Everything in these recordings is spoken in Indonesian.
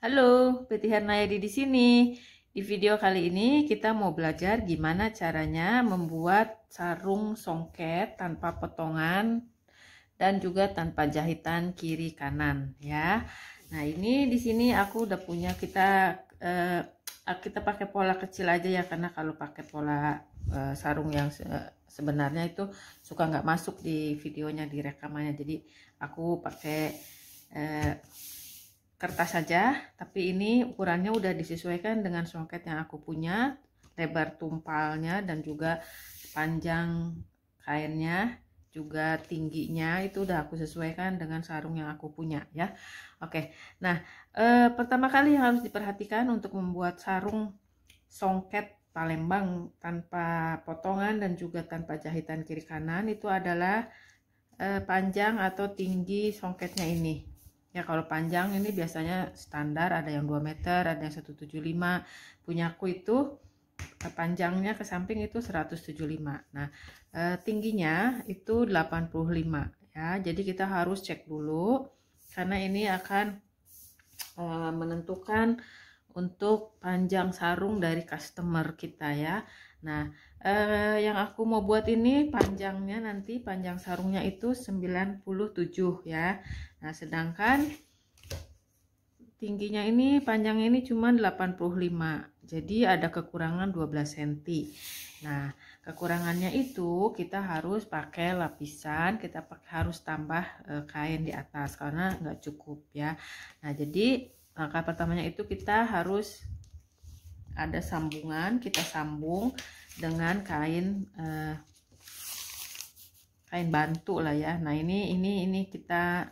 Halo, Betty Hernayadi di sini. Di video kali ini kita mau belajar gimana caranya membuat sarung songket tanpa potongan dan juga tanpa jahitan kiri kanan ya. Nah, ini di sini aku udah punya kita pakai pola kecil aja ya, karena kalau pakai pola sarung yang sebenarnya itu suka nggak masuk di videonya, di rekamannya. Jadi aku pakai kertas saja, tapi ini ukurannya udah disesuaikan dengan songket yang aku punya, lebar tumpalnya dan juga panjang kainnya, juga tingginya itu udah aku sesuaikan dengan sarung yang aku punya ya. Oke, nah pertama kali yang harus diperhatikan untuk membuat sarung songket Palembang tanpa potongan dan juga tanpa jahitan kiri kanan itu adalah panjang atau tinggi songketnya ini ya. Kalau panjang ini biasanya standar, ada yang 2 meter, ada yang 175. Punyaku itu panjangnya ke samping itu 175. Nah, tingginya itu 85 ya. Jadi kita harus cek dulu karena ini akan menentukan untuk panjang sarung dari customer kita ya. Nah, yang aku mau buat ini panjangnya, nanti panjang sarungnya itu 97 ya. Nah, sedangkan tingginya ini, panjangnya ini cuma 85. Jadi ada kekurangan 12 cm. Nah, kekurangannya itu kita harus pakai lapisan, harus tambah kain di atas karena nggak cukup ya. Nah, jadi langkah pertamanya itu kita harus ada sambungan, kita sambung dengan kain kain bantu lah ya. Nah, ini kita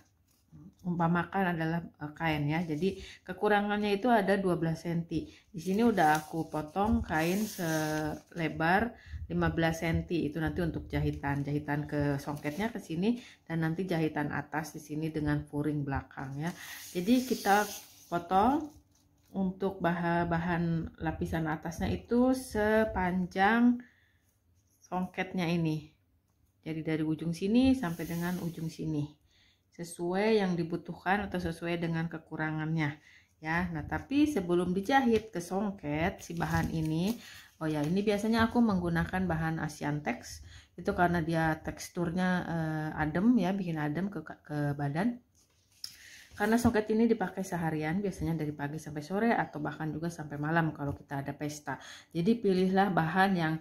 umpamakan adalah kain ya. Jadi kekurangannya itu ada 12 cm. Di sini udah aku potong kain selebar 15 cm. Itu nanti untuk jahitan ke songketnya ke sini, dan nanti jahitan atas di sini dengan furing belakang ya. Jadi kita potong untuk bahan lapisan atasnya itu sepanjang songketnya ini. Jadi dari ujung sini sampai dengan ujung sini, sesuai yang dibutuhkan atau sesuai dengan kekurangannya ya. Nah, tapi sebelum dijahit ke songket si bahan ini, oh ya, ini biasanya aku menggunakan bahan Asiantex itu karena dia teksturnya adem ya, bikin adem ke badan. Karena songket ini dipakai seharian, biasanya dari pagi sampai sore atau bahkan juga sampai malam kalau kita ada pesta. Jadi pilihlah bahan yang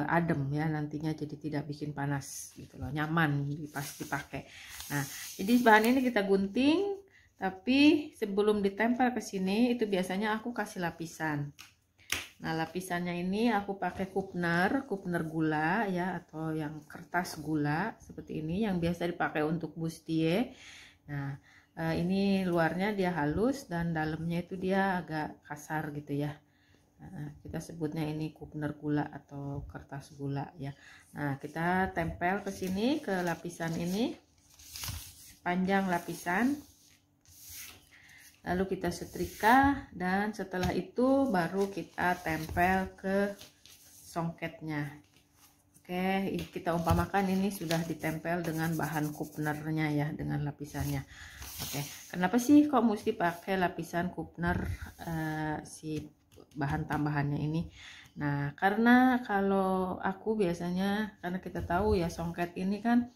adem ya nantinya, jadi tidak bikin panas gitu loh, nyaman pas dipakai. Nah, jadi bahan ini kita gunting, tapi sebelum ditempel ke sini itu biasanya aku kasih lapisan. Nah, lapisannya ini aku pakai kupner gula ya, atau yang kertas gula seperti ini yang biasa dipakai untuk bustier. Nah, ini luarnya dia halus dan dalamnya itu dia agak kasar gitu ya. Nah, kita sebutnya ini kupner gula atau kertas gula ya. Nah, kita tempel ke sini, ke lapisan ini, panjang lapisan, lalu kita setrika, dan setelah itu baru kita tempel ke songketnya. Oke, kita umpamakan ini sudah ditempel dengan bahan kupnernya ya, dengan lapisannya. Oke, kenapa sih kok mesti pakai lapisan kupner si bahan tambahannya ini? Nah, karena kalau aku biasanya, karena kita tahu ya songket ini kan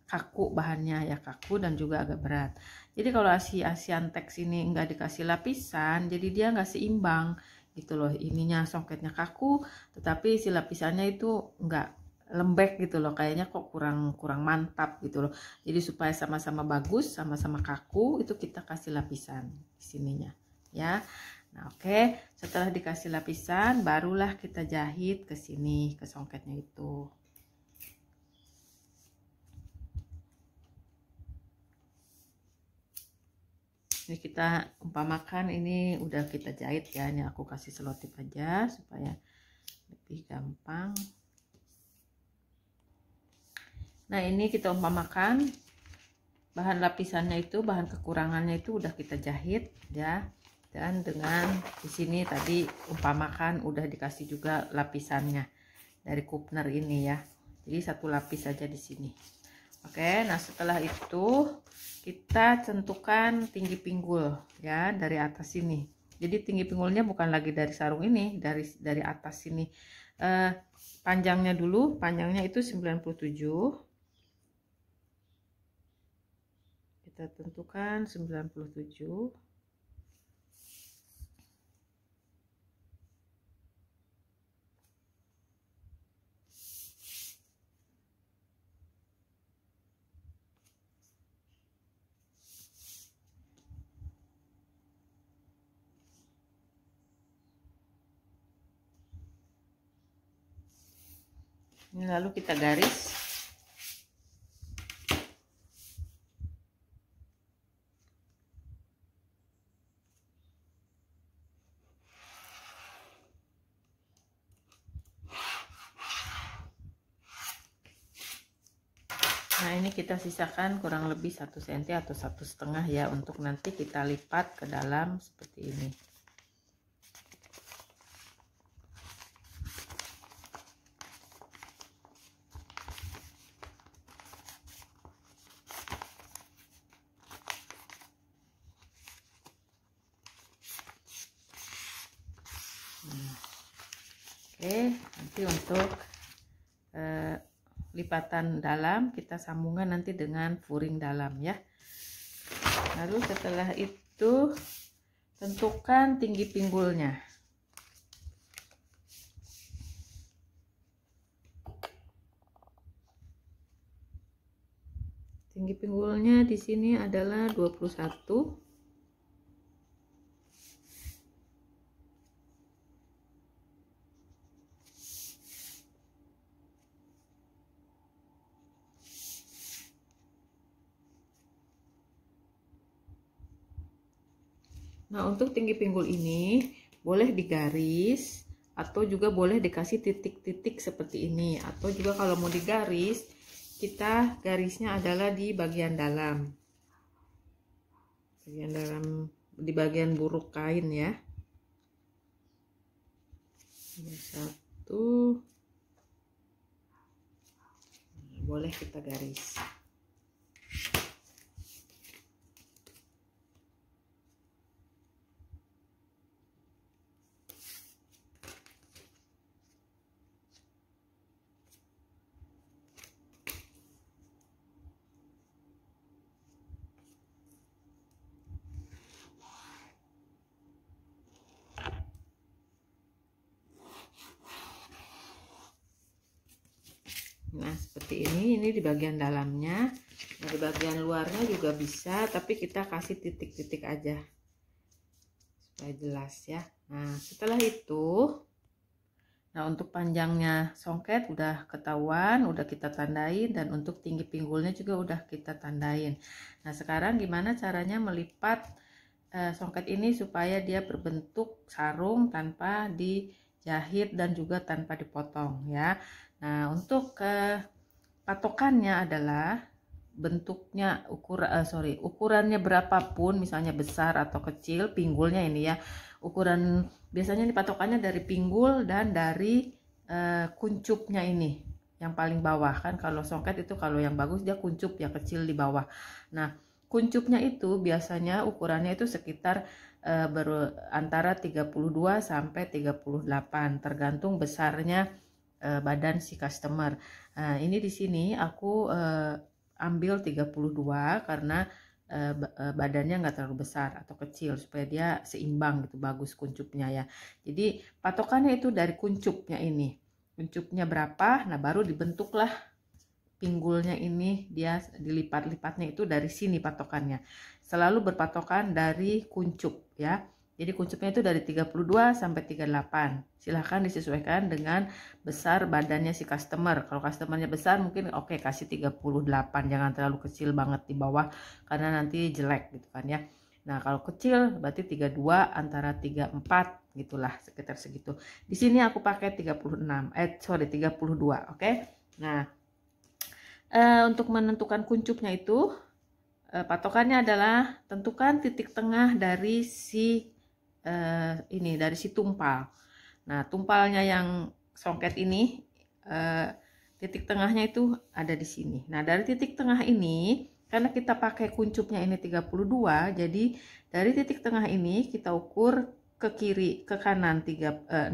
kaku bahannya ya, kaku dan juga agak berat. Jadi kalau Asiantex ini enggak dikasih lapisan, jadi dia nggak seimbang gitu loh. Ininya songketnya kaku, tetapi si lapisannya itu enggak lembek gitu loh, kayaknya kok kurang mantap gitu loh. Jadi supaya sama-sama bagus, sama-sama kaku, itu kita kasih lapisan di sininya ya. Nah, oke, setelah dikasih lapisan barulah kita jahit ke sini, ke songketnya itu. Ini kita umpamakan ini udah kita jahit ya, ini aku kasih selotip aja supaya lebih gampang. Nah, ini kita umpamakan bahan lapisannya itu, bahan kekurangannya itu udah kita jahit ya. Dan dengan di sini tadi umpamakan udah dikasih juga lapisannya dari kupner ini ya. Jadi satu lapis saja di sini. Oke, nah setelah itu kita tentukan tinggi pinggul ya dari atas sini. Jadi tinggi pinggulnya bukan lagi dari sarung ini, dari atas sini. Panjangnya dulu, panjangnya itu 97. Kita tentukan 97. Ini lalu kita garis. Nah ini kita sisakan kurang lebih 1 cm atau 1,5 ya, untuk nanti kita lipat ke dalam seperti ini. Oke, nanti untuk lipatan dalam kita sambungkan nanti dengan furing dalam ya. Lalu setelah itu tentukan tinggi pinggulnya. Tinggi pinggulnya di sini adalah 21. Nah, untuk tinggi pinggul ini boleh digaris atau juga boleh dikasih titik-titik seperti ini, atau juga kalau mau digaris kita garisnya adalah di bagian dalam. Di bagian buruk kain ya. Ini satu. Boleh kita garis. Nah seperti ini di bagian dalamnya. Nah di bagian luarnya juga bisa, tapi kita kasih titik-titik aja supaya jelas ya. Nah setelah itu, nah untuk panjangnya songket udah ketahuan, udah kita tandain, dan untuk tinggi pinggulnya juga udah kita tandain. Nah sekarang gimana caranya melipat songket ini supaya dia berbentuk sarung tanpa dijahit dan juga tanpa dipotong ya. Nah untuk patokannya adalah bentuknya ukurannya berapapun, misalnya besar atau kecil pinggulnya ini ya, ukuran biasanya ini patokannya dari pinggul dan dari kuncupnya ini yang paling bawah kan. Kalau songket itu kalau yang bagus dia kuncup ya, kecil di bawah. Nah kuncupnya itu biasanya ukurannya itu sekitar antara 32 sampai 38 tergantung besarnya badan si customer. Nah, ini di sini aku ambil 32 karena badannya nggak terlalu besar atau kecil, supaya dia seimbang gitu, bagus kuncupnya ya. Jadi patokannya itu dari kuncupnya ini. Kuncupnya berapa? Nah, baru dibentuklah pinggulnya ini, dia dilipat-lipatnya itu dari sini patokannya. Selalu berpatokan dari kuncup ya. Jadi kuncupnya itu dari 32 sampai 38. Silahkan disesuaikan dengan besar badannya si customer. Kalau customernya besar mungkin oke, kasih 38, jangan terlalu kecil banget di bawah karena nanti jelek gitu kan ya. Nah kalau kecil berarti 32 antara 34 gitulah, sekitar segitu. Di sini aku pakai 32, oke. Nah untuk menentukan kuncupnya itu patokannya adalah tentukan titik tengah dari si ini, dari si tumpal. Nah tumpalnya yang songket ini Titik tengahnya itu ada di sini. Nah, dari titik tengah ini, karena kita pakai kuncupnya ini 32, jadi dari titik tengah ini kita ukur ke kiri, ke kanan 16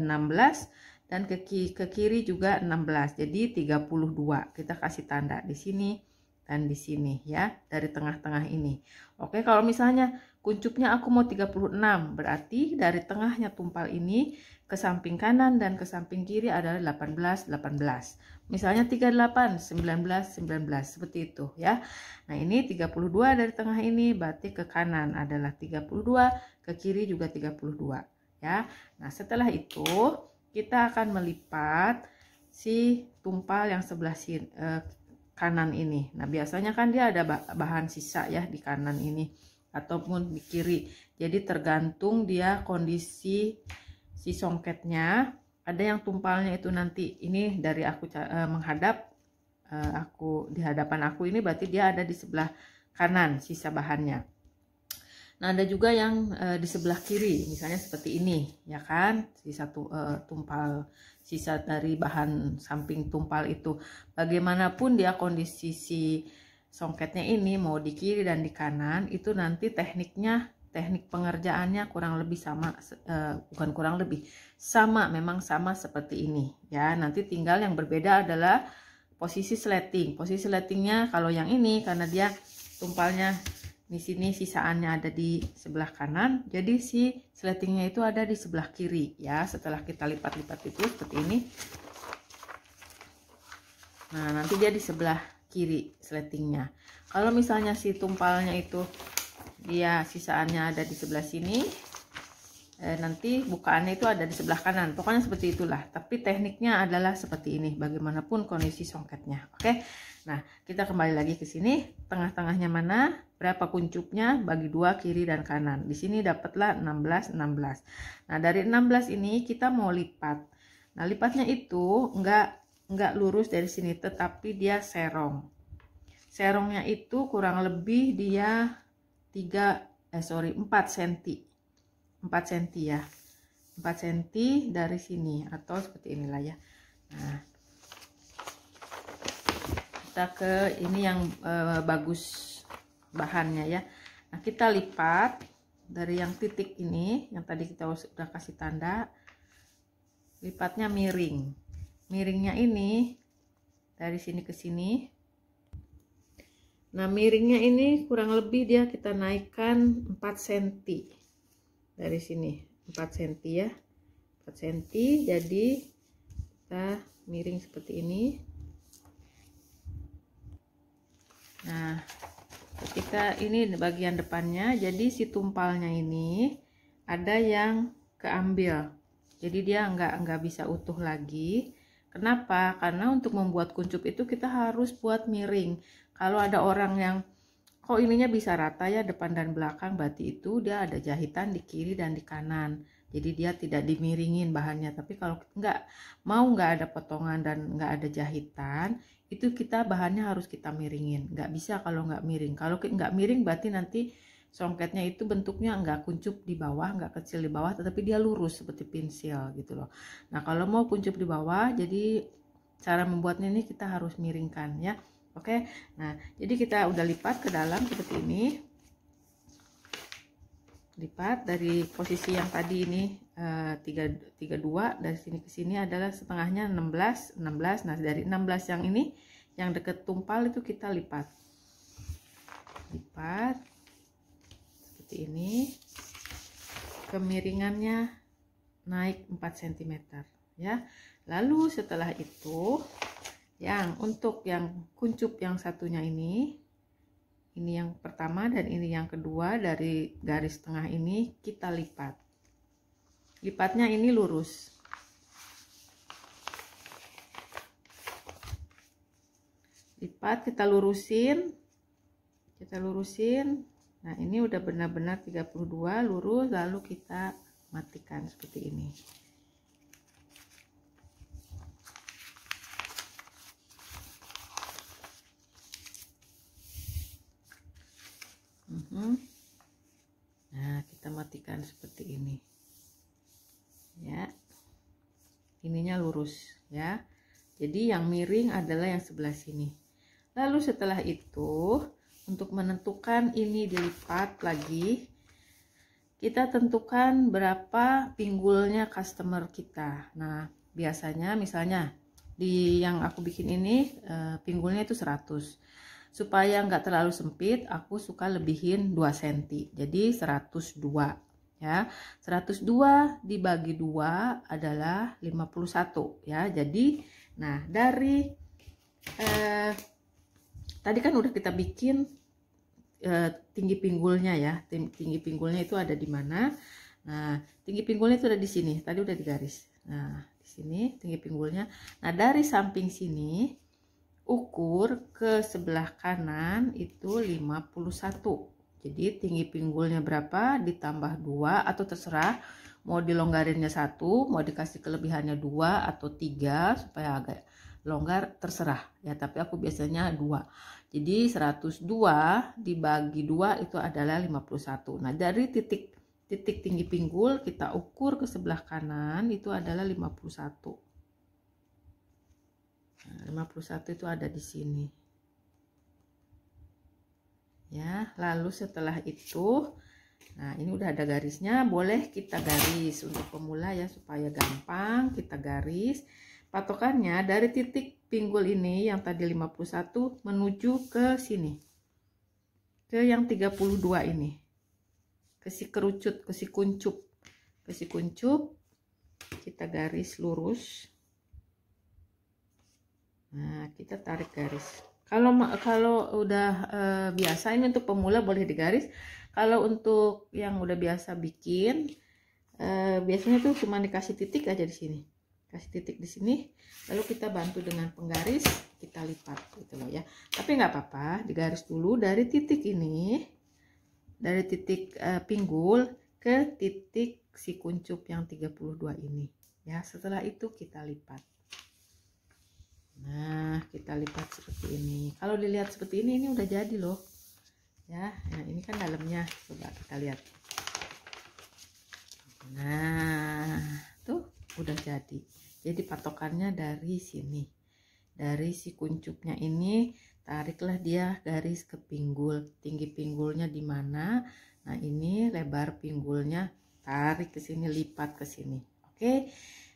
dan ke kiri juga 16. Jadi 32. Kita kasih tanda di sini dan di sini ya, dari tengah-tengah ini. Oke, kalau misalnya kuncupnya aku mau 36, berarti dari tengahnya tumpal ini ke samping kanan dan ke samping kiri adalah 18, 18. Misalnya 38, 19, 19, seperti itu ya. Nah, ini 32 dari tengah ini, berarti ke kanan adalah 32, ke kiri juga 32 ya. Nah, setelah itu kita akan melipat si tumpal yang sebelah sini, kanan ini. Nah, biasanya kan dia ada bahan sisa ya di kanan ini ataupun di kiri. Jadi tergantung dia kondisi si songketnya. Ada yang tumpalnya itu nanti ini dari aku menghadap, aku di hadapan aku ini, berarti dia ada di sebelah kanan sisa bahannya. Nah, ada juga yang di sebelah kiri, misalnya seperti ini ya kan, sisa tumpal, sisa dari bahan samping tumpal itu. Bagaimanapun dia kondisi si songketnya ini mau di kiri dan di kanan, itu nanti tekniknya, teknik pengerjaannya kurang lebih sama, bukan kurang lebih, sama, memang sama seperti ini ya. Nanti tinggal yang berbeda adalah posisi sleting. Posisi sletingnya kalau yang ini karena dia tumpalnya di sini sisaannya ada di sebelah kanan, jadi si sletingnya itu ada di sebelah kiri ya. Setelah kita lipat-lipat itu seperti ini, nah nanti dia di sebelah kiri sletingnya. Kalau misalnya si tumpalnya itu dia sisaannya ada di sebelah sini, nanti bukaannya itu ada di sebelah kanan. Pokoknya seperti itulah, tapi tekniknya adalah seperti ini bagaimanapun kondisi songketnya. Oke, nah kita kembali lagi ke sini, tengah-tengahnya mana, berapa kuncupnya, bagi 2 kiri dan kanan. Di sini dapatlah 16 16. Nah, dari 16 ini kita mau lipat. Nah, lipatnya itu enggak lurus dari sini, tetapi dia serong. Serongnya itu kurang lebih dia 4 cm. 4 cm ya. 4 cm dari sini atau seperti inilah ya. Nah, kita ke ini yang bagus bahannya ya. Nah, kita lipat dari yang titik ini yang tadi kita sudah kasih tanda, lipatnya miring. Miringnya ini dari sini ke sini. Nah, miringnya ini kurang lebih dia kita naikkan 4 cm dari sini, 4 cm ya, 4 cm. Jadi kita miring seperti ini. Nah, ketika ini bagian depannya, jadi si tumpalnya ini ada yang keambil, jadi dia nggak bisa utuh lagi. Kenapa? Karena untuk membuat kuncup itu kita harus buat miring. Kalau ada orang yang kok ininya bisa rata ya depan dan belakang, berarti itu dia ada jahitan di kiri dan di kanan, jadi dia tidak dimiringin bahannya. Tapi kalau nggak ada potongan dan nggak ada jahitan, itu kita bahannya harus kita miringin. Nggak bisa kalau nggak miring. Kalau nggak miring berarti nanti songketnya itu bentuknya nggak kuncup di bawah, nggak kecil di bawah, tetapi dia lurus seperti pensil gitu loh. Nah, kalau mau kuncup di bawah, jadi cara membuatnya ini kita harus miringkan ya. Oke, nah jadi kita udah lipat ke dalam seperti ini. Lipat dari posisi yang tadi ini 32, dari sini ke sini adalah setengahnya 16 16. Nah, dari 16 yang ini yang deket tumpal itu kita lipat seperti ini. Kemiringannya naik 4 cm ya. Lalu setelah itu yang untuk yang kuncup yang satunya ini yang pertama dan ini yang kedua, dari garis tengah ini kita lipat. Lipatnya ini lurus. Lipat, kita lurusin. Nah, ini udah benar-benar 32 lurus, lalu kita matikan seperti ini. Nah, kita matikan seperti ini ya, ininya lurus ya. Jadi yang miring adalah yang sebelah sini. Lalu setelah itu, untuk menentukan ini dilipat lagi, kita tentukan berapa pinggulnya customer kita. Nah, biasanya misalnya di yang aku bikin ini pinggulnya itu 100. Supaya nggak terlalu sempit, aku suka lebihin 2 cm. Jadi 102 ya. 102 dibagi 2 adalah 51 ya. Jadi nah, dari tadi kan udah kita bikin tinggi pinggulnya ya. Tinggi pinggulnya itu ada di mana? Nah, tinggi pinggulnya itu ada di sini. Tadi udah digaris. Nah, di sini tinggi pinggulnya. Nah, dari samping sini ukur ke sebelah kanan itu 51. Jadi tinggi pinggulnya berapa ditambah 2 atau terserah mau dilonggarinnya 1, mau dikasih kelebihannya 2 atau 3 supaya agak longgar, terserah ya, tapi aku biasanya 2. Jadi 102 dibagi 2 itu adalah 51. Nah, dari titik tinggi pinggul kita ukur ke sebelah kanan itu adalah 51. Nah, 51 itu ada di sini. Ya, lalu setelah itu, nah ini udah ada garisnya, boleh kita garis untuk pemula ya supaya gampang kita garis. Patokannya dari titik pinggul ini yang tadi 51 menuju ke sini. Ke yang 32 ini. Ke si kerucut, ke si kuncup. Ke si kuncup kita garis lurus. Nah, kita tarik garis. Kalau udah biasa, ini untuk pemula boleh digaris. Kalau untuk yang udah biasa bikin, biasanya tuh cuma dikasih titik aja di sini. Kasih titik di sini, lalu kita bantu dengan penggaris, kita lipat gitu loh ya. Tapi nggak apa-apa, digaris dulu dari titik ini, dari titik pinggul ke titik si kuncup yang 32 ini. Ya, setelah itu kita lipat. Nah, kita lipat seperti ini. Kalau dilihat seperti ini udah jadi loh. Ya, nah ini kan dalamnya. Coba kita lihat. Nah, tuh udah jadi. Jadi patokannya dari sini. Dari si kuncupnya ini, tariklah dia garis ke pinggul. Tinggi pinggulnya di mana? Nah, ini lebar pinggulnya, tarik ke sini, lipat ke sini. Oke.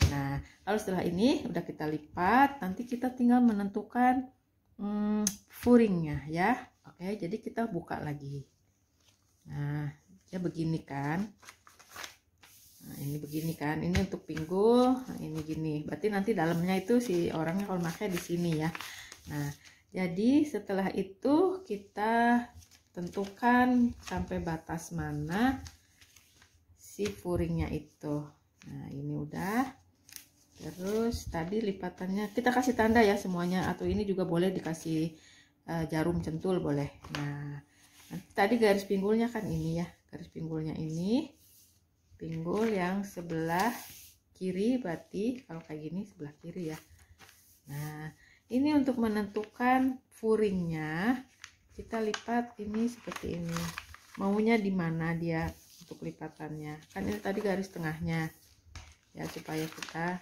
Nah, lalu setelah ini udah kita lipat, nanti kita tinggal menentukan furingnya ya. Oke, jadi kita buka lagi. Nah, ya begini kan. Nah, ini begini kan. Ini untuk pinggul, nah, ini gini. Berarti nanti dalamnya itu si orangnya kalau pakai di sini ya. Nah, jadi setelah itu kita tentukan sampai batas mana si furingnya itu. Nah, ini udah. Terus tadi lipatannya kita kasih tanda ya semuanya, atau ini juga boleh dikasih jarum centul boleh. Nah, tadi garis pinggulnya kan ini ya, garis pinggulnya ini, pinggul yang sebelah kiri, berarti kalau kayak gini sebelah kiri ya. Nah, ini untuk menentukan furingnya, kita lipat ini seperti ini. Maunya di mana dia untuk lipatannya? Kan ini tadi garis tengahnya ya, supaya kita,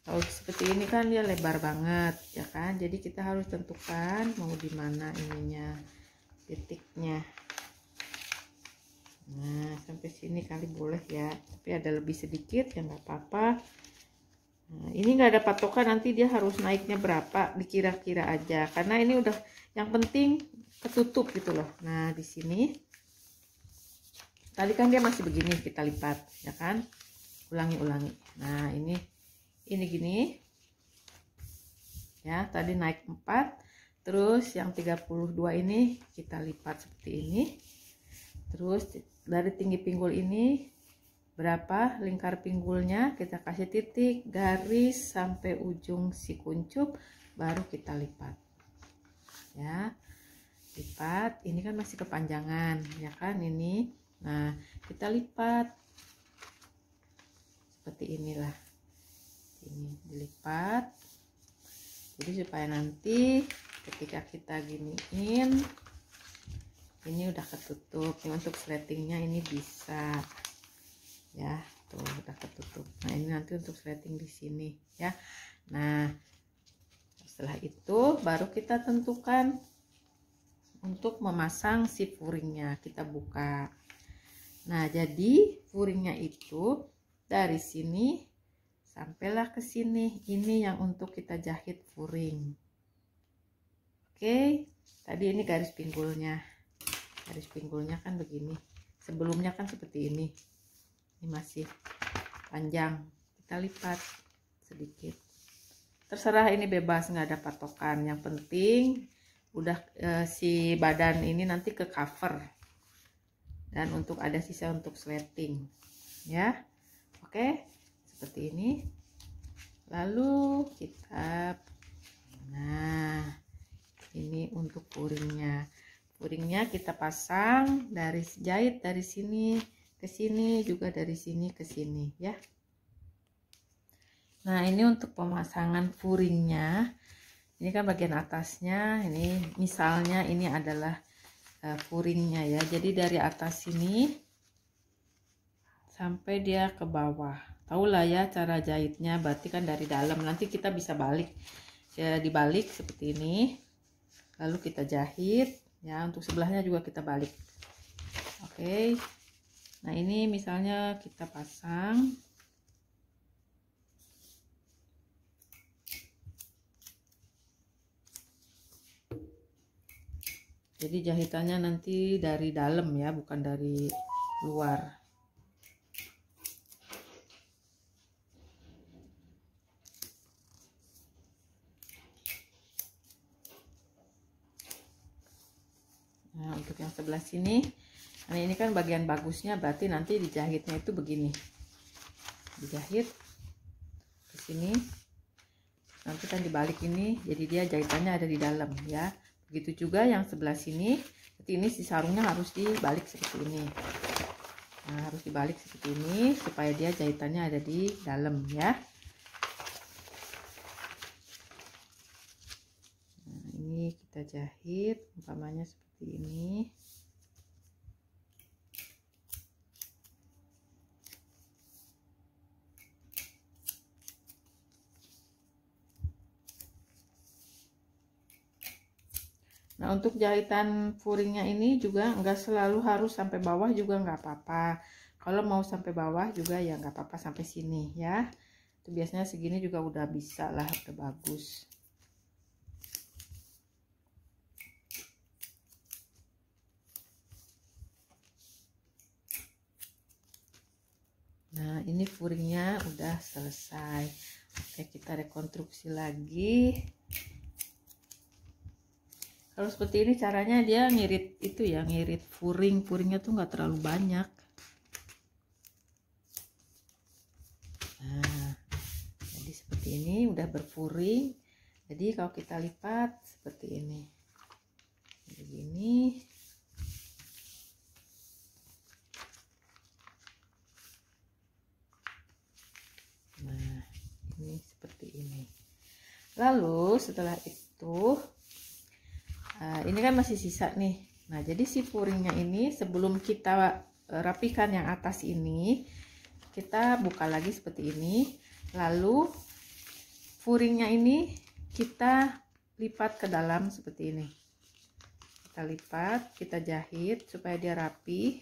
kalau seperti ini kan dia lebar banget ya kan, jadi kita harus tentukan mau di mana ininya, titiknya. Nah, sampai sini kali boleh ya, tapi ada lebih sedikit ya nggak apa-apa. Nah, ini nggak ada patokan nanti dia harus naiknya berapa, dikira-kira aja, karena ini udah yang penting ketutup gitu loh. Nah, di sini tadi kan dia masih begini, kita lipat ya kan, ulangi. Nah, ini gini ya, tadi naik 4, terus yang 32 ini kita lipat seperti ini. Terus dari tinggi pinggul ini berapa lingkar pinggulnya, kita kasih titik garis sampai ujung si kuncup, baru kita lipat ya. Lipat, ini kan masih kepanjangan ya kan ini. Nah, kita lipat seperti inilah, ini dilipat, jadi supaya nanti ketika kita giniin ini udah ketutup. Ini untuk sletingnya ini bisa ya, tuh udah ketutup. Nah, ini nanti untuk sleting di sini ya. Nah, Setelah itu baru kita tentukan untuk memasang si furingnya. Kita buka. Nah, jadi furingnya itu dari sini sampailah ke sini. Ini yang untuk kita jahit furing. Oke, tadi ini garis pinggulnya. Garis pinggulnya kan begini. Sebelumnya kan seperti ini. Ini masih panjang. Kita lipat sedikit. Terserah, ini bebas, nggak ada patokan. Yang penting udah si badan ini nanti ke cover, dan untuk ada sisa untuk sleting ya. Oke, seperti ini. Lalu kita, nah ini untuk furingnya kita pasang dari jahit dari sini ke sini, juga dari sini ke sini ya. Nah, ini untuk pemasangan furingnya. Ini kan bagian atasnya. Ini misalnya ini adalah furingnya ya. Jadi dari atas sini sampai dia ke bawah. Tahulah ya cara jahitnya. Berarti kan dari dalam. Nanti kita bisa balik. Ya, dibalik seperti ini. Lalu kita jahit. Ya, untuk sebelahnya juga kita balik. Oke. Nah, ini misalnya kita pasang. Jadi jahitannya nanti dari dalam ya, bukan dari luar. Nah, untuk yang sebelah sini, nah ini kan bagian bagusnya, berarti nanti dijahitnya itu begini. Dijahit ke sini. Nanti kan dibalik ini, jadi dia jahitannya ada di dalam ya. Begitu juga yang sebelah sini. Jadi ini si sarungnya harus dibalik seperti ini. Nah, harus dibalik seperti ini supaya dia jahitannya ada di dalam ya. Nah, ini kita jahit umpamanya seperti ini. Nah, untuk jahitan furingnya ini juga nggak selalu harus sampai bawah, juga nggak apa-apa. Kalau mau sampai bawah juga ya nggak apa-apa, sampai sini ya. Itu biasanya segini juga udah bisa lah, udah bagus. Nah, ini furingnya udah selesai. Oke, kita rekonstruksi lagi. Kalau seperti ini caranya dia ngirit itu ya, ngirit furingnya tuh nggak terlalu banyak. Nah, jadi seperti ini udah berfuring. Jadi kalau kita lipat seperti ini, begini. Nah, ini seperti ini. Lalu setelah itu ini kan masih sisa nih. Nah, jadi si furingnya ini sebelum kita rapikan yang atas ini, kita buka lagi seperti ini. Lalu furingnya ini kita lipat ke dalam seperti ini. Kita lipat, kita jahit supaya dia rapi.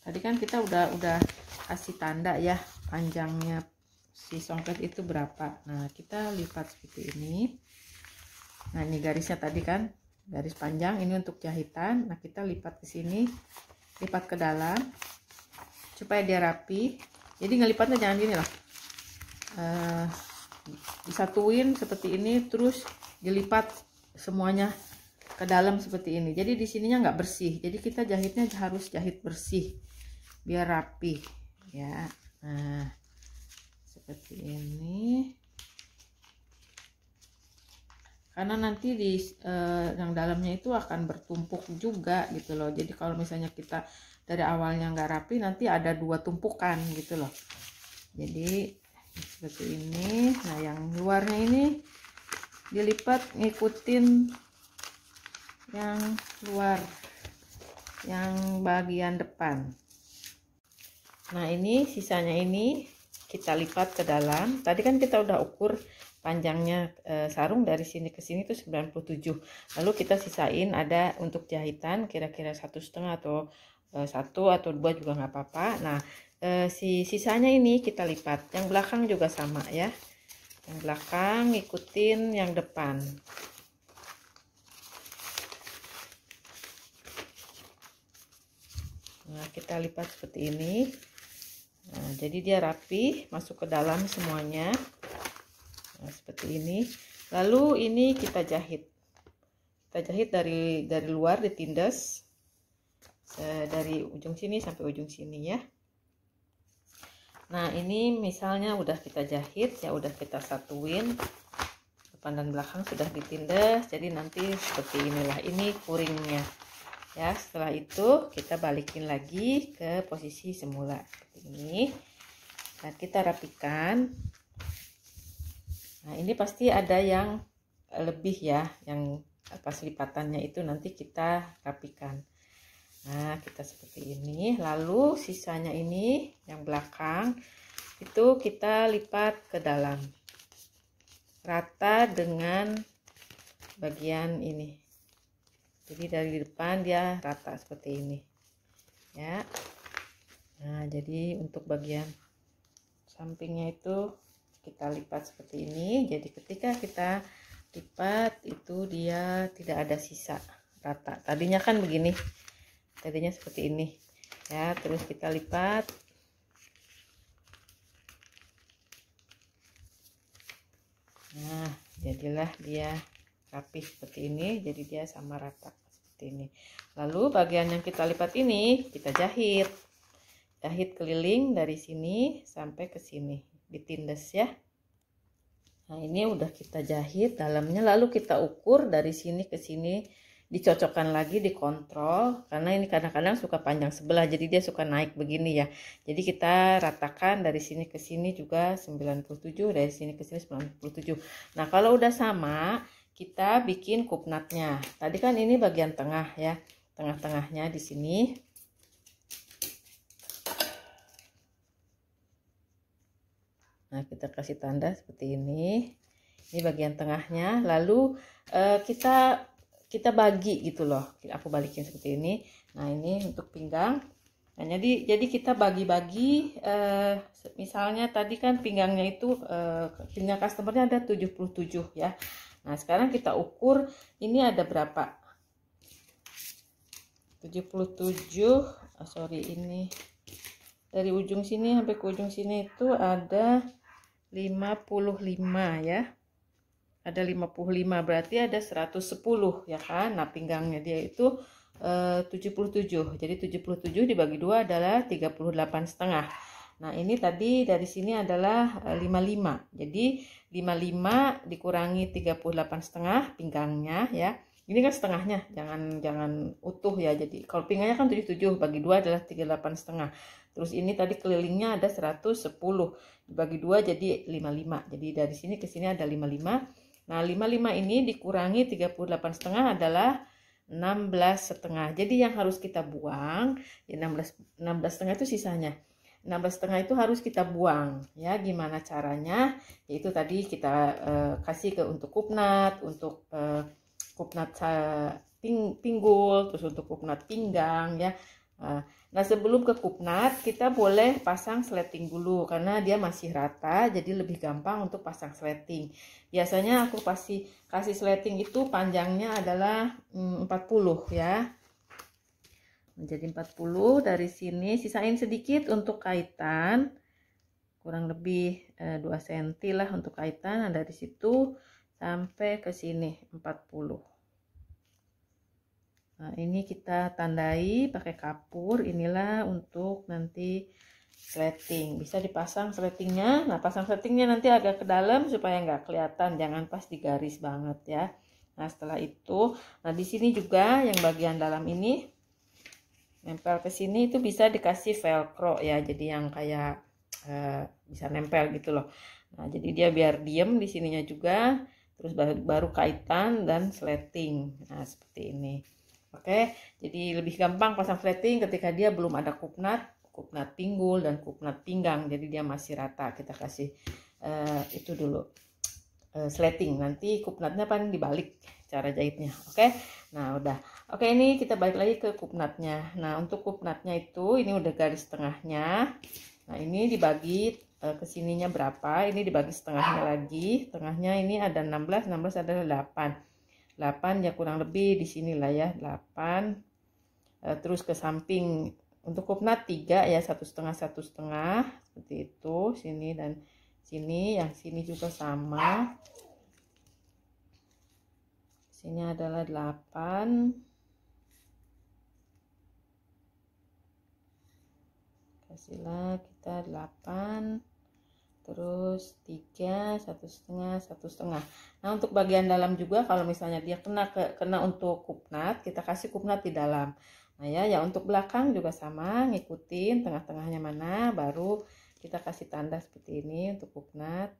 Tadi kan kita udah kasih tanda ya panjangnya si songket itu berapa. Nah, kita lipat seperti ini. Nah, ini garisnya tadi kan garis panjang, ini untuk jahitan. Nah, kita lipat ke sini, lipat ke dalam supaya dia rapi. Jadi ngelipatnya jangan gini loh, disatuin seperti ini, terus dilipat semuanya ke dalam seperti ini. Jadi di sininya nggak bersih, jadi kita jahitnya harus jahit bersih biar rapi ya. Nah, seperti ini, karena nanti di yang dalamnya itu akan bertumpuk juga gitu loh. Jadi kalau misalnya kita dari awalnya nggak rapi, nanti ada dua tumpukan gitu loh. Jadi seperti ini. Nah, yang luarnya ini dilipat ngikutin yang luar, yang bagian depan. Nah, ini sisanya ini kita lipat ke dalam. Tadi kan kita udah ukur panjangnya sarung dari sini ke sini itu 97. Lalu kita sisain ada untuk jahitan kira-kira 1,5 atau 1 atau 2 juga nggak apa-apa. Nah, si sisanya ini kita lipat. Yang belakang juga sama ya. Yang belakang ngikutin yang depan. Nah, kita lipat seperti ini. Nah, jadi dia rapi, masuk ke dalam semuanya. Nah, seperti ini. Lalu ini kita jahit. Kita jahit dari luar ditindas dari ujung sini sampai ujung sini ya. Nah, ini misalnya udah kita jahit, ya udah kita satuin. Depan dan belakang sudah ditindas. Jadi nanti seperti inilah, ini kuringnya. Ya, setelah itu kita balikin lagi ke posisi semula seperti ini. Nah, kita rapikan. Nah, ini pasti ada yang lebih ya, yang pas lipatannya itu nanti kita rapikan. Nah, kita seperti ini. Lalu sisanya ini yang belakang itu kita lipat ke dalam rata dengan bagian ini. Jadi dari depan dia rata seperti ini ya. Nah, jadi untuk bagian sampingnya itu kita lipat seperti ini. Jadi ketika kita lipat itu dia tidak ada sisa, rata. Tadinya kan begini, tadinya seperti ini ya. Terus kita lipat. Nah, jadilah dia rapi seperti ini, jadi dia sama rata seperti ini. Lalu bagian yang kita lipat ini kita jahit keliling dari sini sampai ke sini, ditindas ya. Nah, ini udah kita jahit dalamnya, lalu kita ukur dari sini ke sini, dicocokkan lagi, dikontrol, karena ini kadang-kadang suka panjang sebelah, jadi dia suka naik begini ya. Jadi kita ratakan dari sini ke sini juga 97, dari sini ke sini 97. Nah, kalau udah sama, kita bikin kupnatnya. Tadi kan ini bagian tengah ya, tengah-tengahnya di sini. Nah, kita kasih tanda seperti ini. Ini bagian tengahnya. Lalu kita bagi gitu loh. Aku balikin seperti ini. Nah, ini untuk pinggang. Nah, jadi kita bagi-bagi. Misalnya tadi kan pinggangnya itu pinggang customernya ada 77 ya. Nah, sekarang kita ukur ini ada berapa? 77. Sorry, ini dari ujung sini sampai ke ujung sini itu ada 55 ya. Ada 55, berarti ada 110 ya kan. Nah, pinggangnya dia itu 77. Jadi 77 dibagi 2 adalah 38,5. Nah, ini tadi dari sini adalah 55. Jadi 55 dikurangi 38,5 pinggangnya ya. Ini kan setengahnya, jangan utuh ya. Jadi kalau pinggangnya kan 77, bagi 2 adalah 38,5. Terus ini tadi kelilingnya ada 110, dibagi 2 jadi 55. Jadi dari sini ke sini ada 55. Nah, 55 ini dikurangi 38,5 adalah 16,5. Jadi yang harus kita buang ya 16,5 itu sisanya. 16,5 itu harus kita buang ya. Gimana caranya? Yaitu tadi kita kasih ke untuk kupnat, untuk kupnat pinggul, terus untuk kupnat pinggang ya. Nah, sebelum ke kupnat kita boleh pasang sleting dulu karena dia masih rata, jadi lebih gampang untuk pasang sleting. Biasanya aku kasih sleting itu panjangnya adalah 40 ya. Menjadi 40 dari sini, sisain sedikit untuk kaitan, kurang lebih 2 cm lah untuk kaitan. Nah, dari situ sampai ke sini 40. Nah, ini kita tandai pakai kapur. Inilah untuk nanti sleting. Bisa dipasang sletingnya. Nah, pasang sletingnya nanti agak ke dalam supaya nggak kelihatan, jangan pas di garis banget ya. Nah, setelah itu, nah di sini juga yang bagian dalam ini nempel ke sini itu bisa dikasih velcro ya. Jadi yang kayak bisa nempel gitu loh. Nah, jadi dia biar diem di sininya juga. Terus baru kaitan dan sleting. Nah, seperti ini. Oke, jadi lebih gampang pasang sleting ketika dia belum ada kupnat kupnat pinggul dan kupnat pinggang, jadi dia masih rata. Kita kasih itu dulu sleting, nanti kupnatnya paling dibalik cara jahitnya. Oke, nah udah. Oke, ini kita balik lagi ke kupnatnya. Nah, untuk kupnatnya itu ini udah garis tengahnya. Nah, ini dibagi ke sininya berapa, ini dibagi setengahnya lagi. Tengahnya ini ada 16, 16 adalah 8. 8 ya kurang lebih di sinilah ya, 8. Terus ke samping untuk kupnat 3 ya, 1,5 1,5 seperti itu, sini dan sini. Yang sini juga sama, sini adalah 8. Kasihlah kita 8, terus 3 1,5 1,5. Nah, untuk bagian dalam juga kalau misalnya dia kena untuk kupnat, kita kasih kupnat di dalam. Nah ya untuk belakang juga sama, ngikutin tengah-tengahnya mana, baru kita kasih tanda seperti ini untuk kupnat.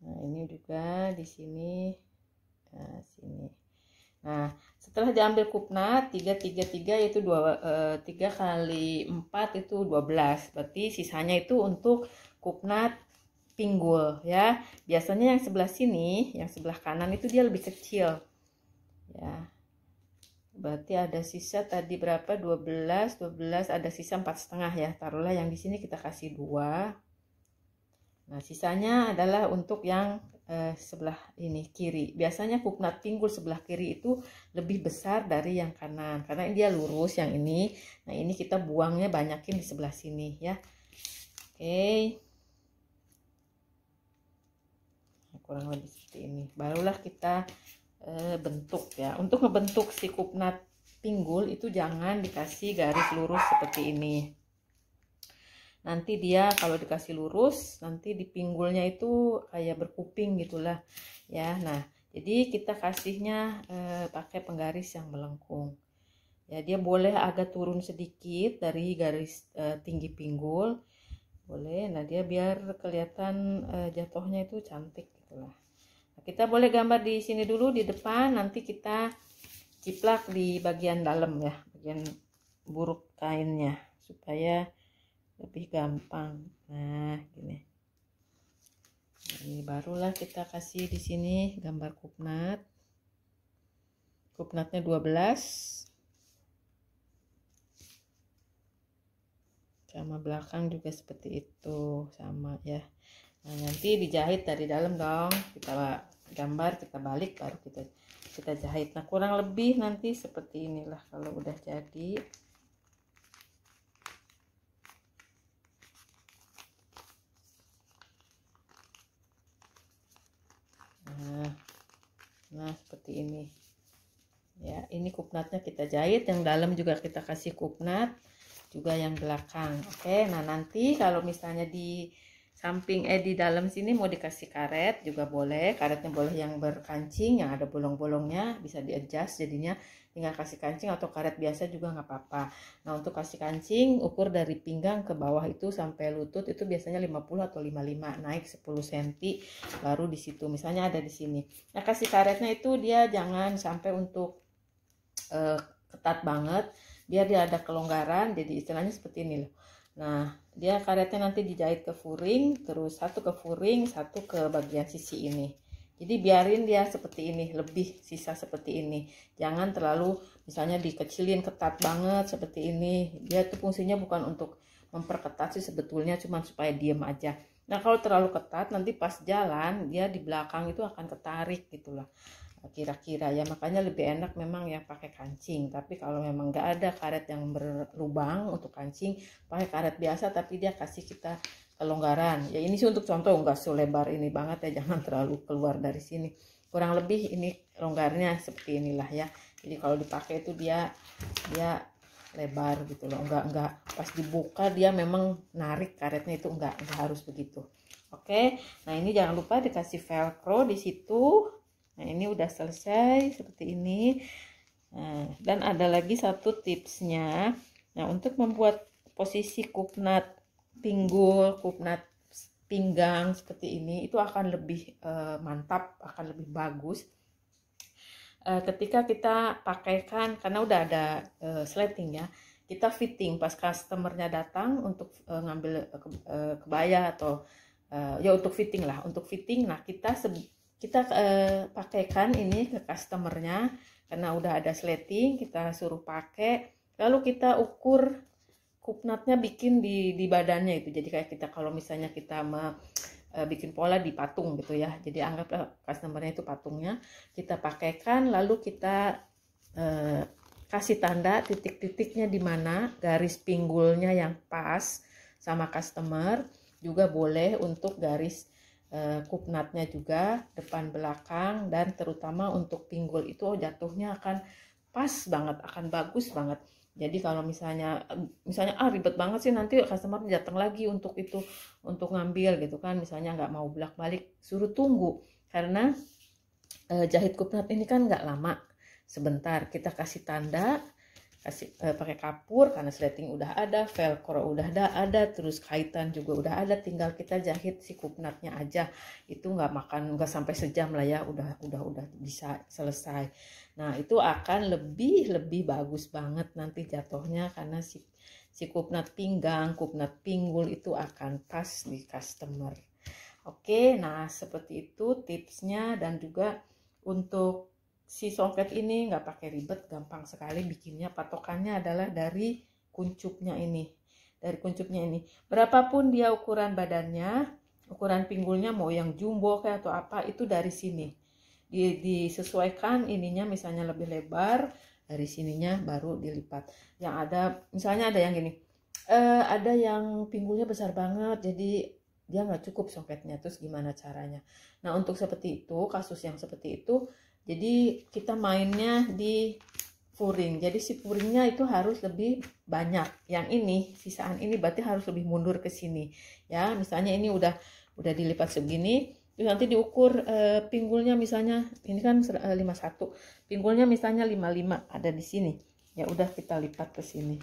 Nah, ini juga di sini. Nah, sini. Nah, setelah diambil kupnat 3 3 3 itu 3 kali 4 itu 12. Berarti sisanya itu untuk kupnat pinggul ya. Biasanya yang sebelah sini, yang sebelah kanan itu dia lebih kecil. Ya. Berarti ada sisa tadi berapa? 12, 12 ada sisa 4,5 ya. Taruhlah yang di sini kita kasih 2. Nah, sisanya adalah untuk yang sebelah ini kiri. Biasanya kupnat pinggul sebelah kiri itu lebih besar dari yang kanan karena dia lurus yang ini. Nah, ini kita buangnya banyakin di sebelah sini ya. Oke. Nah, kurang lebih seperti ini. Barulah kita bentuk ya. Untuk ngebentuk si kupnat pinggul itu jangan dikasih garis lurus seperti ini. Nanti dia kalau dikasih lurus, nanti di pinggulnya itu kayak berkuping gitulah ya. Nah, jadi kita kasihnya pakai penggaris yang melengkung. Ya, dia boleh agak turun sedikit dari garis tinggi pinggul. Boleh. Nah, dia biar kelihatan jatuhnya itu cantik gitulah. Nah, kita boleh gambar di sini dulu di depan, nanti kita ciplak di bagian dalam ya, bagian buruk kainnya supaya lebih gampang. Nah, gini. Ini barulah kita kasih di sini gambar kupnat. Kupnatnya 12. Sama belakang juga seperti itu, sama ya. Nah, nanti dijahit dari dalam dong. Kita gambar, kita balik baru kita jahit. Nah, kurang lebih nanti seperti inilah kalau udah jadi. Nah, seperti ini ya. Ini kupnatnya kita jahit, yang dalam juga kita kasih kupnat, juga yang belakang. Oke, nah nanti kalau misalnya di samping di dalam sini mau dikasih karet juga boleh. Karetnya boleh yang berkancing, yang ada bolong-bolongnya, bisa di adjust jadinya. Tinggal kasih kancing atau karet biasa juga nggak apa-apa. Nah, untuk kasih kancing ukur dari pinggang ke bawah itu sampai lutut itu biasanya 50 atau 55, naik 10 cm baru di situ. Misalnya ada di sini. Nah, kasih karetnya itu dia jangan sampai untuk ketat banget, biar dia ada kelonggaran. Jadi istilahnya seperti ini loh. Nah, dia karetnya nanti dijahit ke furing, terus satu ke furing, satu ke bagian sisi ini. Jadi biarin dia seperti ini, lebih sisa seperti ini. Jangan terlalu misalnya dikecilin ketat banget seperti ini. Dia tuh fungsinya bukan untuk memperketat sih sebetulnya, cuma supaya diem aja. Nah, kalau terlalu ketat nanti pas jalan dia di belakang itu akan ketarik gitulah. Kira-kira ya, makanya lebih enak memang yang pakai kancing. Tapi kalau memang nggak ada karet yang berlubang untuk kancing, pakai karet biasa tapi dia kasih kita kelonggaran ya. Ini sih untuk contoh, nggak selebar ini banget ya, jangan terlalu keluar dari sini. Kurang lebih ini longgarnya seperti inilah ya. Jadi kalau dipakai itu dia lebar gitu loh, enggak pas dibuka dia memang narik karetnya, itu enggak harus begitu. Oke, nah ini jangan lupa dikasih velcro di situ. Nah, ini udah selesai seperti ini. Nah, dan ada lagi satu tipsnya. Nah, untuk membuat posisi kupnat pinggul, kupnat pinggang seperti ini itu akan lebih mantap, akan lebih bagus ketika kita pakaikan, karena udah ada sleting ya. kita fitting pas customernya datang untuk ngambil kebaya atau ya untuk fitting lah, untuk fitting. Nah kita pakaikan ini ke customernya karena udah ada sleting, kita suruh pakai, lalu kita ukur kupnatnya bikin di badannya itu. Jadi kayak kita kalau misalnya kita bikin pola di patung gitu ya, jadi anggaplah customernya itu patungnya, kita pakaikan, lalu kita kasih tanda titik-titiknya di mana, garis pinggulnya yang pas sama customer, juga boleh untuk garis kupnatnya juga depan belakang, dan terutama untuk pinggul itu jatuhnya akan pas banget, akan bagus banget. Jadi kalau misalnya ribet banget sih, nanti customer datang lagi untuk itu, untuk ngambil gitu kan, misalnya nggak mau bolak-balik, suruh tunggu, karena jahit kupnat ini kan nggak lama, sebentar. Kita kasih tanda, pakai kapur karena sleting udah ada, velcro udah ada, terus kaitan juga udah ada, tinggal kita jahit si kupnatnya aja. Itu nggak sampai sejam lah ya, udah bisa selesai. Nah itu akan lebih bagus banget nanti jatuhnya, karena si kupnat pinggang, kupnat pinggul itu akan pas di customer. Oke, nah seperti itu tipsnya. Dan juga untuk si songket ini nggak pakai ribet, gampang sekali bikinnya. Patokannya adalah dari kuncupnya ini, berapapun dia ukuran badannya, ukuran pinggulnya mau yang jumbo kayak atau apa, itu dari sini disesuaikan ininya, misalnya lebih lebar, dari sininya baru dilipat. Yang ada misalnya ada yang gini, ada yang pinggulnya besar banget, jadi dia nggak cukup songketnya, terus gimana caranya? Nah untuk seperti itu, kasus yang seperti itu, jadi kita mainnya di furing. Jadi si furingnya itu harus lebih banyak. Yang ini, sisaan ini berarti harus lebih mundur ke sini. Ya, misalnya ini udah dilipat segini, terus nanti diukur pinggulnya, misalnya ini kan 51. Pinggulnya misalnya 55 ada di sini. Ya udah kita lipat ke sini.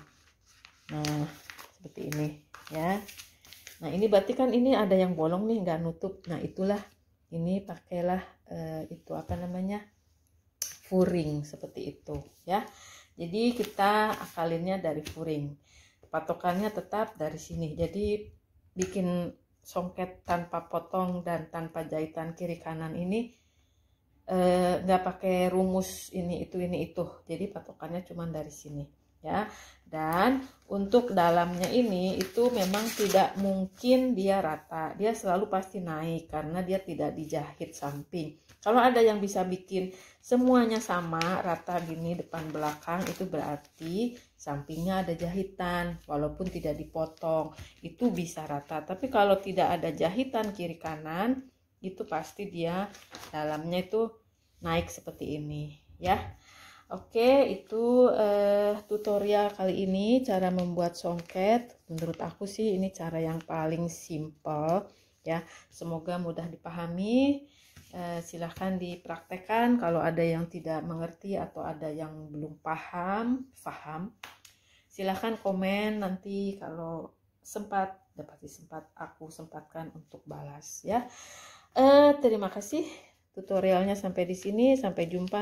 Nah, seperti ini ya. Nah, ini berarti kan ini ada yang bolong nih, nggak nutup. Nah, itulah ini pakailah itu apa namanya, furing seperti itu ya. Jadi kita akalinnya dari furing, patokannya tetap dari sini. Jadi bikin songket tanpa potong dan tanpa jahitan kiri kanan ini nggak pakai rumus ini itu. Jadi patokannya cuma dari sini ya. Dan untuk dalamnya ini itu memang tidak mungkin dia rata, dia selalu pasti naik karena dia tidak dijahit samping. Kalau ada yang bisa bikin semuanya sama rata gini depan belakang, itu berarti sampingnya ada jahitan walaupun tidak dipotong, itu bisa rata. Tapi kalau tidak ada jahitan kiri kanan, itu pasti dia dalamnya itu naik seperti ini ya. Oke, itu tutorial kali ini cara membuat songket. Menurut aku sih ini cara yang paling simple ya. Semoga mudah dipahami. Silahkan dipraktekkan. Kalau ada yang tidak mengerti atau ada yang belum paham, silahkan komen nanti. Kalau sempat, aku sempatkan untuk balas ya. Terima kasih, tutorialnya sampai di sini. Sampai jumpa.